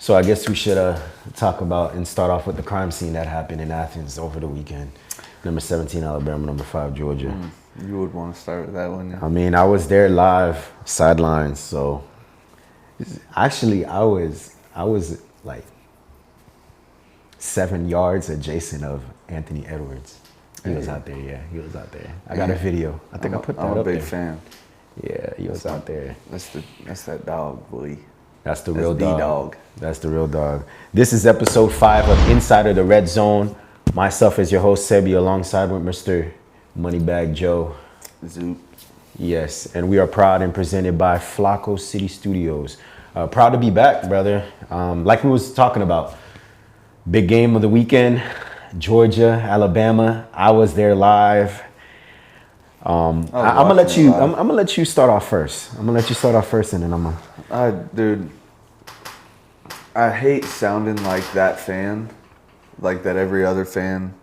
So I guess we should talk about and start off with the crime scene that happened in Athens over the weekend. Number 17 Alabama, number 5 Georgia. You would want to start with that one. Yeah. I mean, I was there live, sidelines. So actually, I was like 7 yards adjacent of Anthony Edwards. He was out there. Yeah, he was out there. I got a video. I think I put that up there. I'm a big fan. Yeah, he was out there. That's that dog, boy. That's the real dog. dog. That's the real dog. This is episode 5 of Insider the Red Zone. Myself as your host, Sebi, alongside with Mr. Moneybag Joe. Zoop. Yes, and we are proud and presented by Flacco City Studios. Proud to be back, brother. Like we was talking about, big game of the weekend, Georgia, Alabama. I was there live. I'm gonna let you start off first. and then I'm gonna. Dude, I hate sounding like that fan, like that every other fan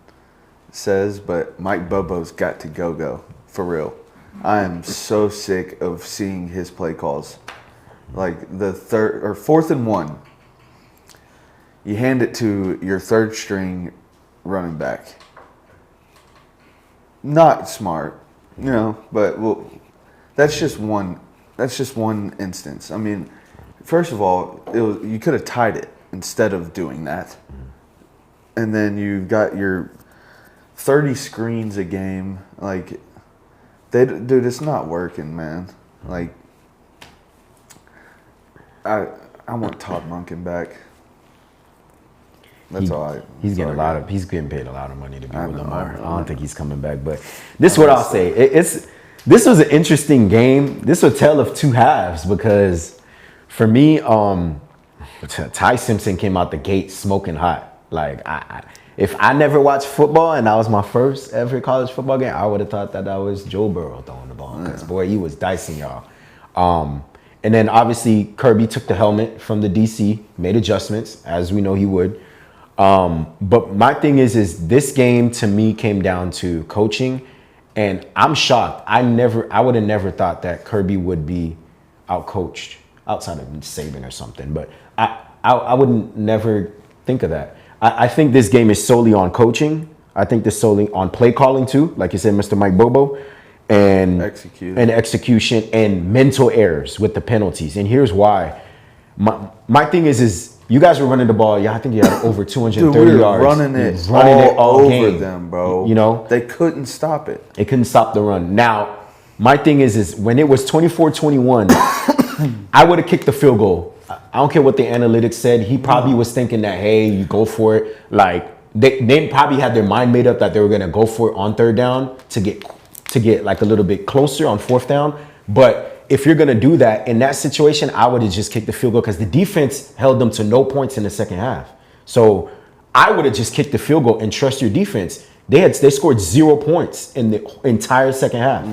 says, but Mike Bobo's got to go for real. I am so sick of seeing his play calls. Like the 4th and 1, you hand it to your third string running back. Not smart. But that's just one instance. I mean, first of all, you could have tied it instead of doing that. And then you've got your 30 screens a game. Like, dude, it's not working, man. Like, I want Todd Monken back. He's getting paid a lot of money to be with Lamar. I don't think he's coming back. But this is what I'll say. This was an interesting game. This was a tale of two halves because for me, Ty Simpson came out the gate smoking hot. Like if I never watched football and that was my first ever college football game, I would have thought that was Joe Burrow throwing the ball because boy, he was dicing y'all. And then obviously Kirby took the helmet from the DC, made adjustments as we know he would. But my thing is this game to me came down to coaching, and I'm shocked. I would have never thought that Kirby would be outcoached outside of Saban or something. But I wouldn't never think of that. I think this game is solely on coaching. I think this solely on play calling too, like you said, Mr. Mike Bobo, and execution and mental errors with the penalties. And here's why. My thing is you guys were running the ball. Yeah, I think you had over 230 Dude, we were yards. running it all over them, bro. They couldn't stop it. They couldn't stop the run. Now, my thing is when it was 24-21, I would have kicked the field goal. I don't care what the analytics said. He probably was thinking that, hey, you go for it. Like they probably had their mind made up that they were gonna go for it on 3rd down to get like a little bit closer on 4th down. But if you're going to do that, in that situation, I would have just kicked the field goal because the defense held them to no points in the second half. So I would have just kicked the field goal and trust your defense. They scored 0 points in the entire second half,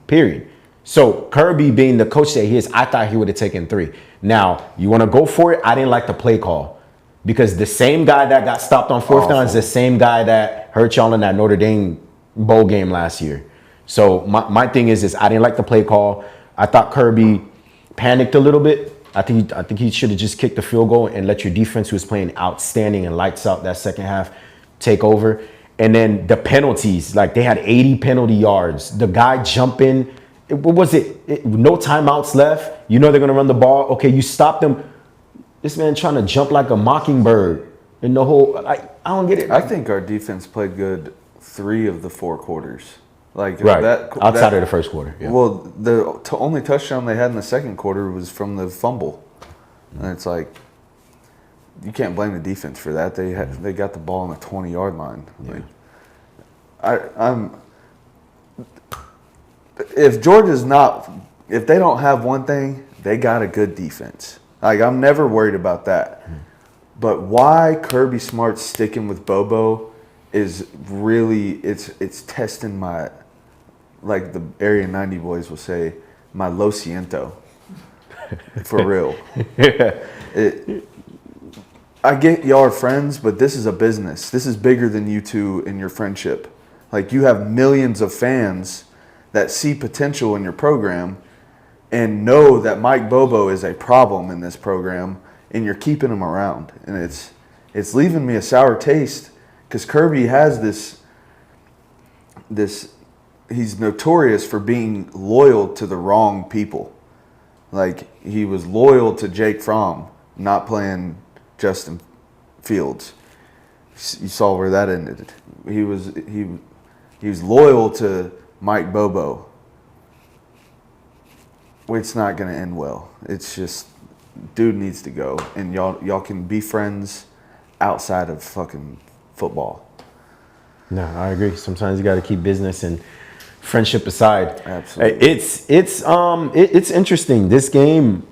period. So Kirby being the coach that he is, I thought he would have taken 3. Now, you want to go for it? I didn't like the play call because the same guy that got stopped on 4th down is the same guy that hurt y'all in that Notre Dame bowl game last year. So my thing is I didn't like the play call. I thought Kirby panicked a little bit. I think he should have just kicked the field goal and let your defense, who was playing outstanding and lights out that second half, take over. And then the penalties, like they had 80 penalty yards. The guy jumping, what was it? No timeouts left. You know they're gonna run the ball. Okay, you stop them. This man trying to jump like a mockingbird in the whole. I don't get it. I think our defense played good 3 of the 4 quarters. Like right. Outside of the first quarter. Yeah. Well, the only touchdown they had in the second quarter was from the fumble, and it's like you can't blame the defense for that. They got the ball on the 20-yard line. Yeah. Like, if they don't have one thing, they got a good defense. Like I'm never worried about that. But why Kirby Smart's sticking with Bobo is really it's testing my, like the Area 90 boys will say, my lo siento. For real. I get y'all are friends, but this is a business. This is bigger than you two in your friendship. Like you have millions of fans that see potential in your program and know that Mike Bobo is a problem in this program and you're keeping him around, and it's leaving me a sour taste because Kirby has this. He's notorious for being loyal to the wrong people. Like, he was loyal to Jake Fromm, not playing Justin Fields. You saw where that ended. He was loyal to Mike Bobo. It's not going to end well. It's just, dude needs to go, and y'all can be friends outside of fucking football. No, I agree. Sometimes you got to keep business and friendship aside. Absolutely. It's interesting. This game,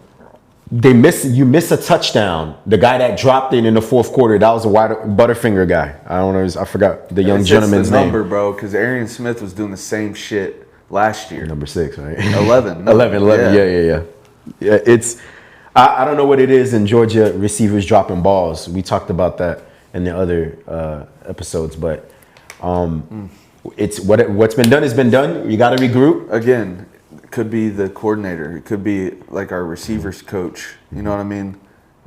you miss a touchdown. The guy that dropped it in the fourth quarter, that was a Butterfinger guy. I don't know. I forgot the young gentleman's name. Number, bro, because Arian Smith was doing the same shit last year. Number 6, right? 11. No. 11. Yeah. It's I don't know what it is in Georgia receivers dropping balls. We talked about that in the other episodes, but it's what's been done has been done. You got to regroup. Again, it could be the coordinator. It could be like our receivers coach. You know what I mean?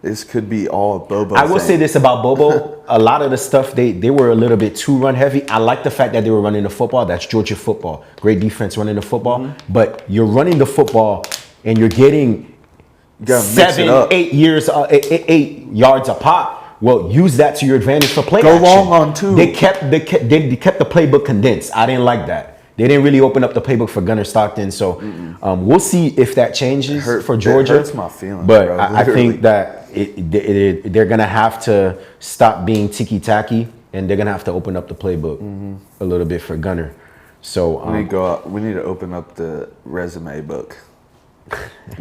This could be all Bobo. I will say this about Bobo. A lot of the stuff, they were a little bit too run heavy. I like the fact that they were running the football. That's Georgia football. Great defense running the football. Mm-hmm. But you're running the football and you're getting 7, 8 yards a pop. Well, use that to your advantage for play action. Go long on 2. They kept the playbook condensed. I didn't like that. They didn't really open up the playbook for Gunnar Stockton. So we'll see if that changes for Georgia. It hurts my feelings, but bro, I think that they're going to have to stop being ticky-tacky, and they're going to have to open up the playbook a little bit for Gunnar. So we need to open up the resume book.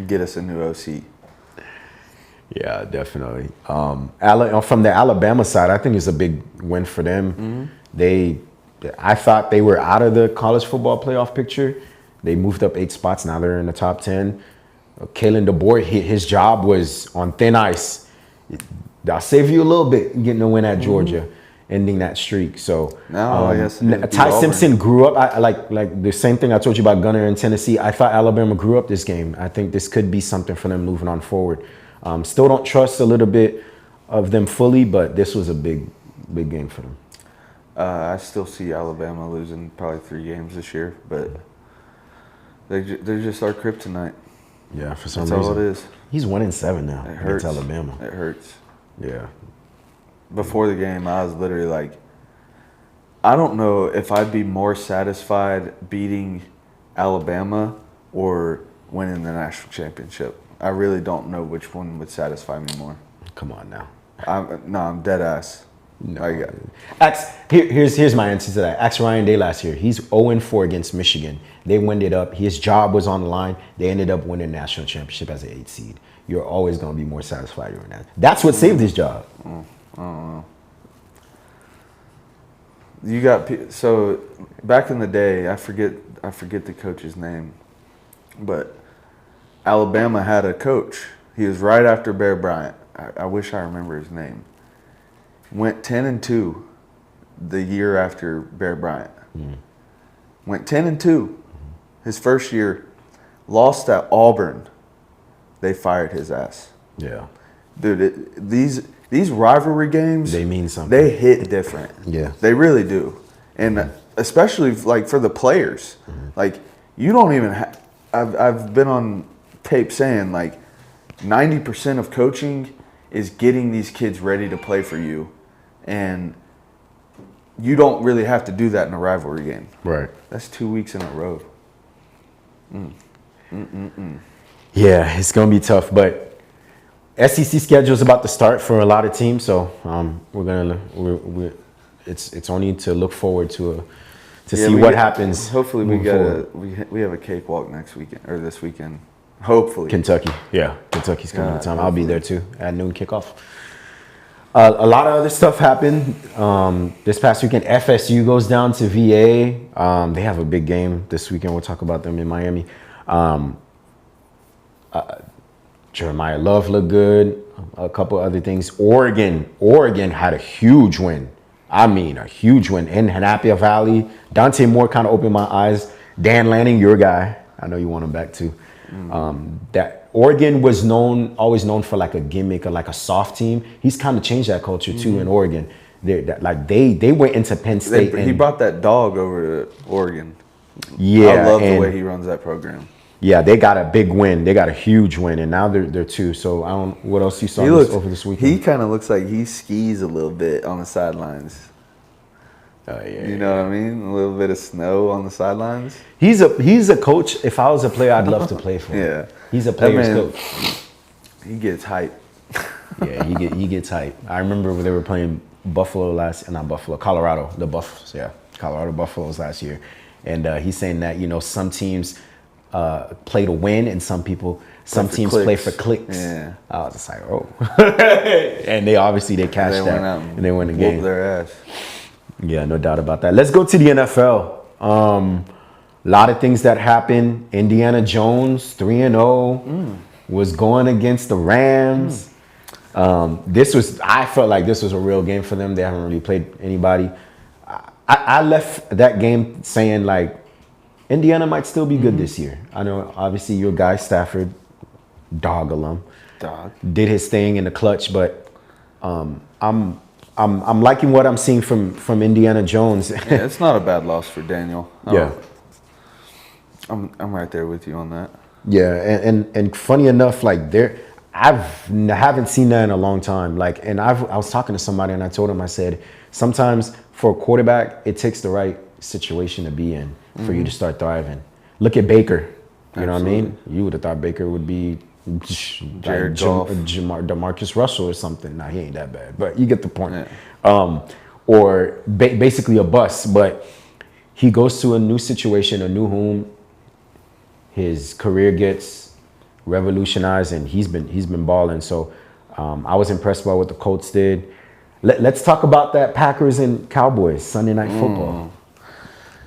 Get us a new OC. Yeah, definitely. From the Alabama side, I think it's a big win for them. I thought they were out of the college football playoff picture. They moved up 8 spots. Now they're in the top 10. Kalen DeBoer, his job was on thin ice. I'll save you a little bit getting a win at Georgia, ending that streak. So Ty Simpson grew up. I like the same thing I told you about Gunnar in Tennessee. I thought Alabama grew up this game. I think this could be something for them moving on forward. Still don't trust a little bit of them fully, but this was a big game for them. I still see Alabama losing probably 3 games this year, but they're just our kryptonite. Yeah, for some That's reason. all it is. He's 1-7 now. It hurts. Against Alabama. It hurts. Yeah. Before the game, I was literally like, I don't know if I'd be more satisfied beating Alabama or winning the national championship. I really don't know which one would satisfy me more. Come on now. I'm dead ass. No. Here's my answer to that. Ask Ryan Day last year. He's 0-4 against Michigan. They winded it up. His job was on the line. They ended up winning the national championship as an 8 seed. You're always going to be more satisfied doing that. That's what saved his job. I don't know. So back in the day, I forget the coach's name, but Alabama had a coach. He was right after Bear Bryant. I wish I remember his name. Went 10-2 the year after Bear Bryant. Went 10-2 his first year. Lost at Auburn. They fired his ass. Yeah. Dude, these rivalry games, they mean something. They hit different. Yeah. They really do. And especially like for the players. Like, you don't even I've been on tape saying like 90% of coaching is getting these kids ready to play for you. And you don't really have to do that in a rivalry game. Right. That's 2 weeks in a row. Yeah, it's going to be tough, but SEC schedule is about to start for a lot of teams, so it's only to look forward to see what happens. Hopefully we have a cakewalk next weekend or this weekend. Hopefully. Kentucky. Yeah, Kentucky's coming to time. I'll be there too at noon kickoff. A lot of other stuff happened this past weekend. FSU goes down to VA. They have a big game this weekend. We'll talk about them in Miami. Jeremiah Love looked good. A couple other things. Oregon had a huge win. I mean, a huge win in Hanappia Valley. Dante Moore kind of opened my eyes. Dan Lanning, your guy. I know you want him back too. That Oregon was always known for like a gimmick or like a soft team. He's kind of changed that culture too in Oregon. They went into Penn State. He brought that dog over to Oregon. Yeah, I love the way he runs that program. Yeah, they got a big win. They got a huge win, and now they're 2. So I don't. What else you saw over this weekend? He kind of looks like he skis a little bit on the sidelines. Yeah, you know what I mean? A little bit of snow on the sidelines. He's a coach. If I was a player, I'd love to play for him. Yeah, he's a player's coach. He gets hype. Yeah, he gets hype. I remember when they were playing Colorado, the Buffaloes. Yeah, Colorado Buffaloes last year, and he's saying that some teams play to win, and some teams play for clicks. Yeah, I was just like, oh, and they cashed that and they won the game. Whooped their ass. Yeah, no doubt about that. Let's go to the NFL. A lot of things that happened. Indiana Jones, 3-0, was going against the Rams. I felt like this was a real game for them. They haven't really played anybody. I left that game saying like Indiana might still be good this year. I know obviously your guy Stafford, dog alum, did his thing in the clutch, but I'm liking what I'm seeing from Indiana Jones. Yeah, it's not a bad loss for Daniel. Yeah, I'm right there with you on that. Yeah, and funny enough, like I haven't seen that in a long time. Like, and I was talking to somebody and I told him, I said, sometimes for a quarterback, it takes the right situation to be in for you to start thriving. Look at Baker. You know what I mean? You would have thought Baker would be Jared Goff, DeMarcus Russell or something. Nah, he ain't that bad, but you get the point. Yeah. Or basically a bust, but he goes to a new situation, a new home. His career gets revolutionized, and he's been balling. So I was impressed by what the Colts did. Let's talk about that Packers and Cowboys Sunday Night Football.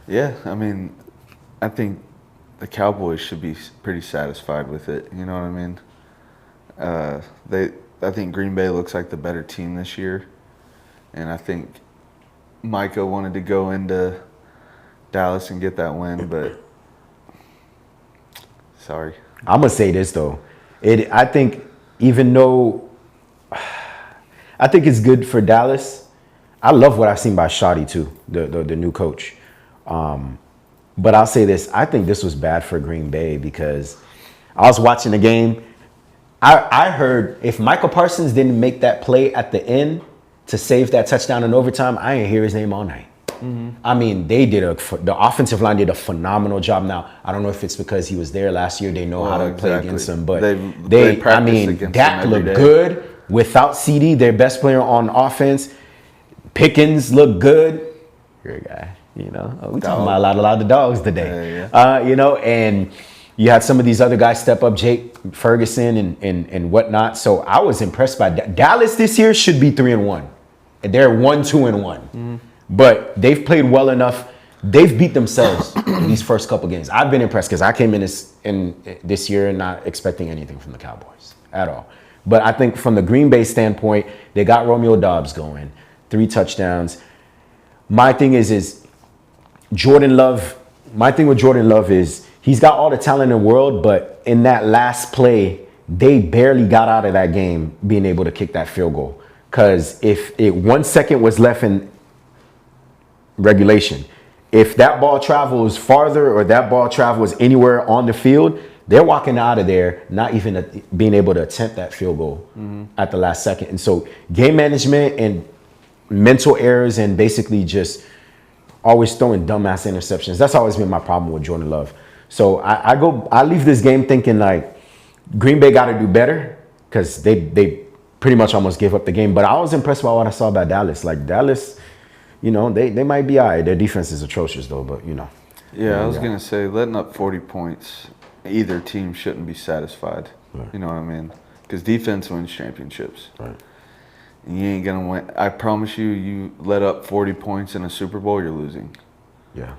Yeah, I mean, I think the Cowboys should be pretty satisfied with it. You know what I mean? I think Green Bay looks like the better team this year, and I think Micah wanted to go into Dallas and get that win, but sorry. I'm gonna say this though, I think even though I think it's good for Dallas, I love what I've seen by Shoddy too, the new coach. But I'll say this, I think this was bad for Green Bay because I was watching the game. I heard if Michael Parsons didn't make that play at the end to save that touchdown in overtime, I didn't hear his name all night. I mean, the offensive line did a phenomenal job. Now, I don't know if it's because he was there last year. They know how to play against him, but Dak looked good without CD, their best player on offense. Pickens looked good. You're a guy, we talking about a lot of the dogs today. And you had some of these other guys step up, Jake Ferguson and whatnot. So I was impressed by Dallas this year. Should be 3-1. They're 1-2-1. But they've played well enough. They've beat themselves in these first couple games. I've been impressed because I came in this year not expecting anything from the Cowboys at all. But I think from the Green Bay standpoint, they got Romeo Doubs going, 3 touchdowns. My thing is Jordan Love. My thing with Jordan Love is he's got all the talent in the world, but in that last play, they barely got out of that game being able to kick that field goal. Because if 1 second was left in regulation, if that ball travels farther or that ball travels anywhere on the field, they're walking out of there not even being able to attempt that field goal at the last second. And so game management and mental errors and basically just always throwing dumbass interceptions. That's always been my problem with Jordan Love. So I leave this game thinking like Green Bay got to do better because they pretty much almost gave up the game. But I was impressed by what I saw about Dallas. Like Dallas, they might be all right. Their defense is atrocious though, but Yeah, I was going to say letting up 40 points, either team shouldn't be satisfied. Right. You know what I mean? Because defense wins championships. Right. And you ain't going to win. I promise you let up 40 points in a Super Bowl, you're losing. Yeah.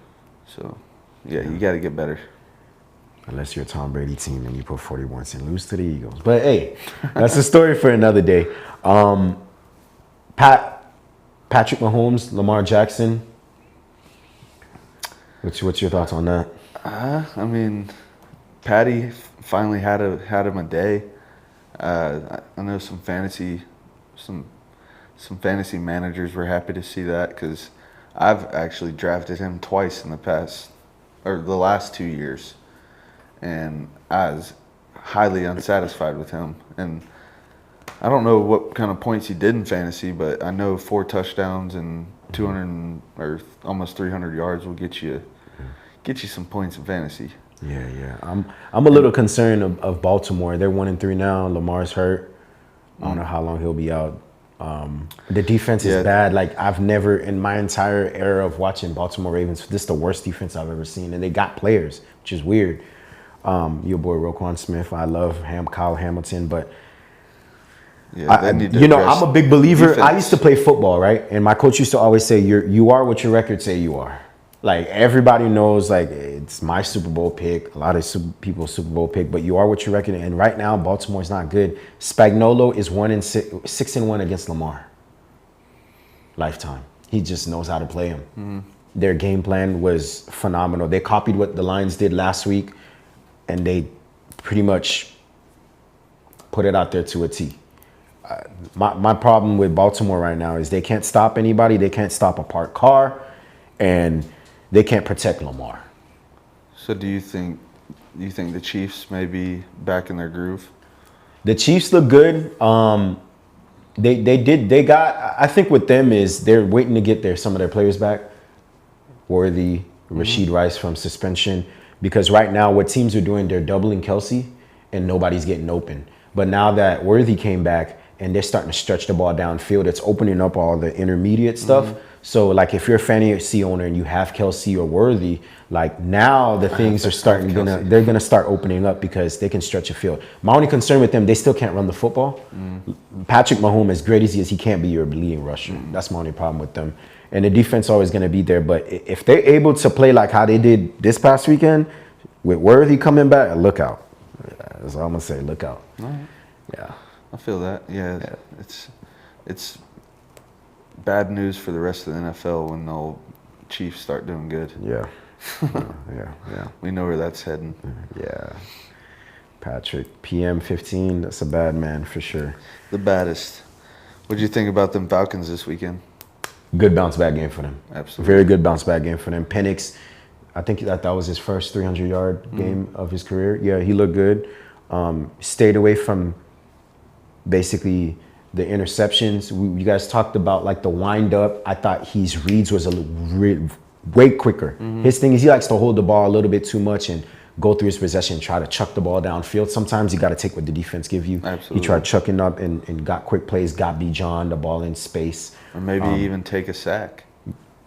So, yeah. You got to get better. Unless you're a Tom Brady team and you put 40 points and lose to the Eagles. But hey, that's a story for another day. Patrick Mahomes, Lamar Jackson. What's your thoughts on that? I mean, Patty finally had him a day. I know some fantasy managers were happy to see that because I've actually drafted him twice in the last 2 years, and I was highly unsatisfied with him. And I don't know what kind of points he did in fantasy, but I know 4 touchdowns and 200 or almost 300 yards will get you some points in fantasy. Yeah. I'm a little concerned of Baltimore. They're 1-3 now. Lamar's hurt. I don't know how long he'll be out. The defense is bad. Like, I've never, in my entire era of watching Baltimore Ravens, this is the worst defense I've ever seen. And they got players, which is weird. Your boy Roquan Smith, I love Kyle Hamilton, but I'm a big believer. Defense. I used to play football, right? And my coach used to always say, you are what your records say you are. Like, everybody knows, like, it's my Super Bowl pick. A lot of people's Super Bowl pick, but you are what your record. And right now, Baltimore's not good. Spagnuolo is 6-1 against Lamar. Lifetime. He just knows how to play him. Mm-hmm. Their game plan was phenomenal. They copied what the Lions did last week, and they pretty much put it out there to a T. My problem with Baltimore right now is they can't stop anybody. They can't stop a parked car, and they can't protect Lamar. So do you think the Chiefs may be back in their groove? The Chiefs look good. I think with them is they're waiting to get some of their players back. Worthy, Rashid Rice from suspension. Because right now what teams are doing, they're doubling Kelsey and nobody's getting open. But now that Worthy came back and they're starting to stretch the ball downfield, it's opening up all the intermediate stuff. Mm-hmm. So, like, if you're a fantasy owner and you have Kelsey or Worthy, like, now the things are they're gonna start opening up because they can stretch a field. My only concern with them, they still can't run the football. Patrick Mahomes, as great as he is, he can't be your leading rusher. That's my only problem with them. And the defense always gonna be there. But if they're able to play like how they did this past weekend, with Worthy coming back, look out. That's all I'm gonna say. Look out. All right. Yeah. I feel that. Yeah. It's bad news for the rest of the NFL when the old Chiefs start doing good. Yeah. Yeah. We know where that's heading. Yeah. Patrick, PM15, that's a bad man for sure. The baddest. What did you think about them Falcons this weekend? Good bounce back game for them. Absolutely. Very good bounce back game for them. Penix, I think that was his first 300-yard game of his career. Yeah, he looked good. Stayed away from basically the interceptions. You guys talked about, like, the wind up. I thought his reads was way quicker. His thing is he likes to hold the ball a little bit too much and go through his possession, try to chuck the ball downfield. Sometimes you got to take what the defense give you. Absolutely. He tried chucking up and got quick plays, got Bijan the ball in space. Or maybe even take a sack.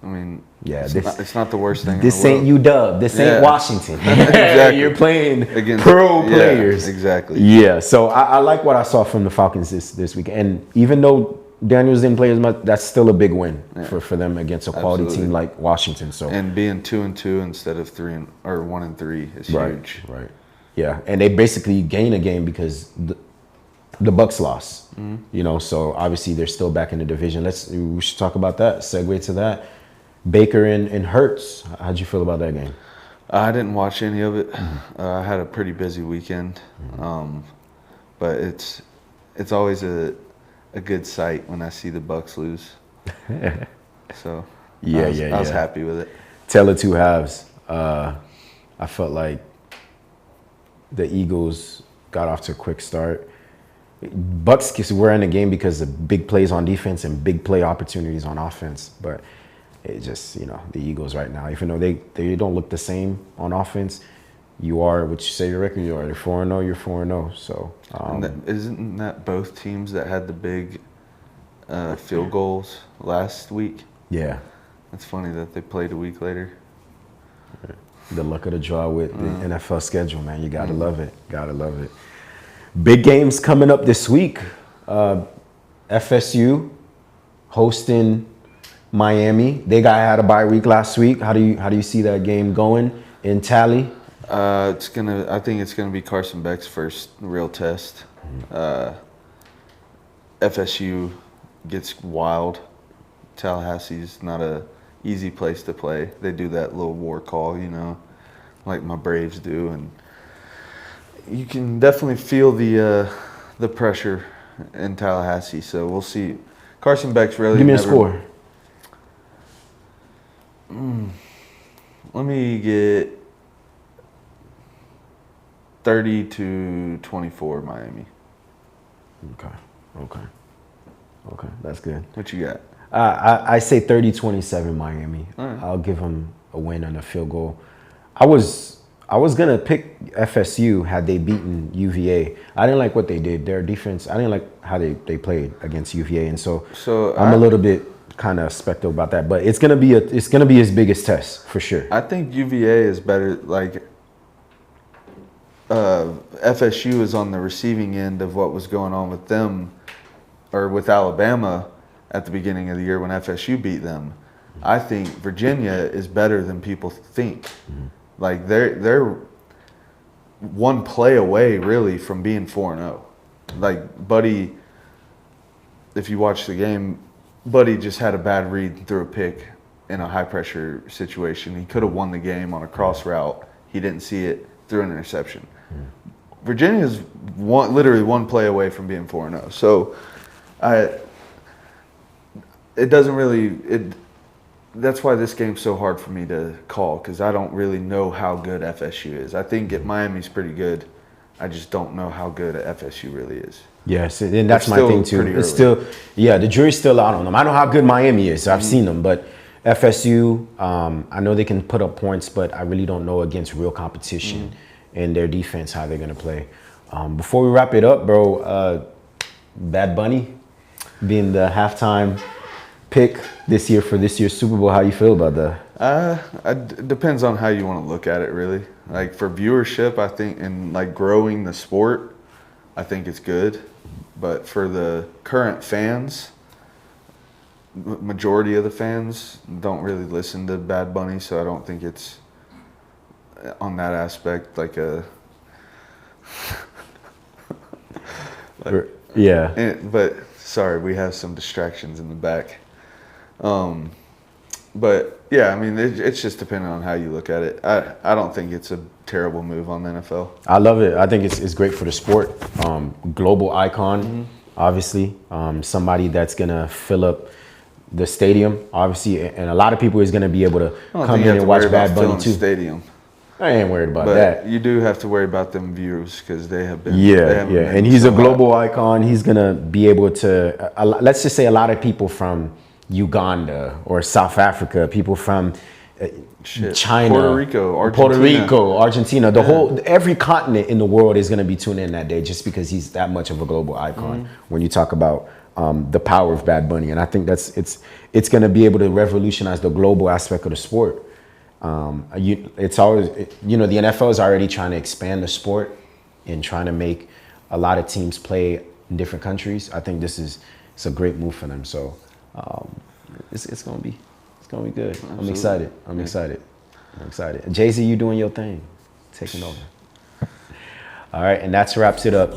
I mean, yeah, it's not the worst thing. This ain't UW. This ain't Washington. Exactly. You're playing against pro players. Exactly. Yeah. So I like what I saw from the Falcons this week. And even though Daniels didn't play as much, that's still a big win for them against a quality team like Washington. So, and being 2-2 instead of 1-3 is huge. Right. Yeah, and they basically gain a game because the Bucks lost. You know, so obviously they're still back in the division. We should talk about that. Segue to that. Baker and Hurts. How'd you feel about that game? I didn't watch any of it. I had a pretty busy weekend, but it's always a good sight when I see the Bucks lose. So I was happy with it. Tale of two halves. I felt like the Eagles got off to a quick start. Bucks were in the game because of big plays on defense and big play opportunities on offense, but it just, the Eagles right now, even though they don't look the same on offense, you are what you say your record you are. You're 4-0, you're 4-0. So isn't that both teams that had the big field goals last week? Yeah. It's funny that they played a week later. The luck of the draw with the NFL schedule, man. You gotta love it. Gotta love it. Big games coming up this week. FSU hosting Miami. They had a bye week last week. How do you see that game going in Tally? I think it's gonna be Carson Beck's first real test. FSU gets wild. Tallahassee's not a easy place to play. They do that little war call, like my Braves do, and you can definitely feel the pressure in Tallahassee. So we'll see. Carson Beck's really Give me a score. Let me get 30-24 Miami. Okay, that's good. What you got? I say 30-27 Miami. Right. I'll give them a win on a field goal. I was gonna pick FSU had they beaten UVA. I didn't like what they did. Their defense. I didn't like how they played against UVA, and so I'm a little bit kind of skeptical about that. But it's gonna be his biggest test for sure. I think UVA is better. Like FSU is on the receiving end of what was going on with them, or with Alabama at the beginning of the year when FSU beat them. I think Virginia is better than people think. Mm-hmm. Like they're one play away really from being 4-0. Like Buddy, if you watch the game, Buddy just had a bad read and threw a pick in a high pressure situation. He could have won the game on a cross route. He didn't see it, threw an interception. Mm-hmm. Virginia's literally one play away from being 4-0. So it doesn't really that's why this game's so hard for me to call, because I don't really know how good FSU is. I think Miami's pretty good. I just don't know how good FSU really is. Yes, and that's my thing too. It's still, the jury's still out on them. I know how good Miami is. I've seen them, but FSU, I know they can put up points, but I really don't know against real competition and their defense how they're gonna play. Before we wrap it up, bro, Bad Bunny being the halftime pick this year for this year's Super Bowl. How you feel about that? It depends on how you want to look at it, really. Like for viewership, I think, and like growing the sport, I think it's good. But for the current fans, majority of the fans don't really listen to Bad Bunny, so I don't think it's on that aspect like a. But sorry, we have some distractions in the back. But yeah, I mean, it's just depending on how you look at it. I don't think it's a terrible move on the NFL. I love it. I think it's great for the sport. Global icon, obviously. Somebody that's gonna fill up the stadium, obviously, and a lot of people is gonna be able to come in and watch Bad Bunny too. Stadium. I ain't worried about that. You do have to worry about them views because they have been. And he's a global icon. He's gonna be able to. Let's just say a lot of people from Uganda or South Africa, people from China, Puerto Rico, Argentina, every continent in the world is gonna be tuning in that day just because he's that much of a global icon. When you talk about the power of Bad Bunny, and I think it's gonna be able to revolutionize the global aspect of the sport. It's always, the NFL is already trying to expand the sport and trying to make a lot of teams play in different countries. I think it's a great move for them. So it's gonna be good. Absolutely. I'm excited. Jay-Z, you doing your thing, taking over. All right, and that wraps it up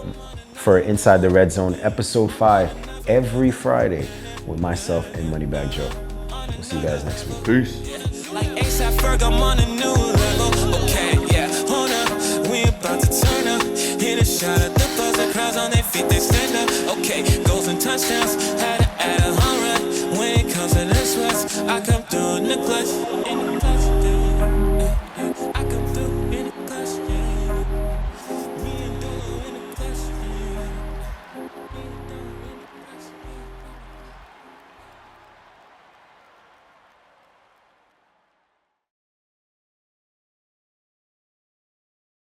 for Inside the Red Zone, episode 5, every Friday with myself and Moneybag Joe. We'll see you guys next week. Peace. Like ASAP Ferg, I'm on a new level. Okay, yeah, hold up, we about to turn up. Hit a shot at the buzzer, crowds on their feet, they stand up. Okay, goals and touchdowns, had to add a home run. When it comes to this West, I come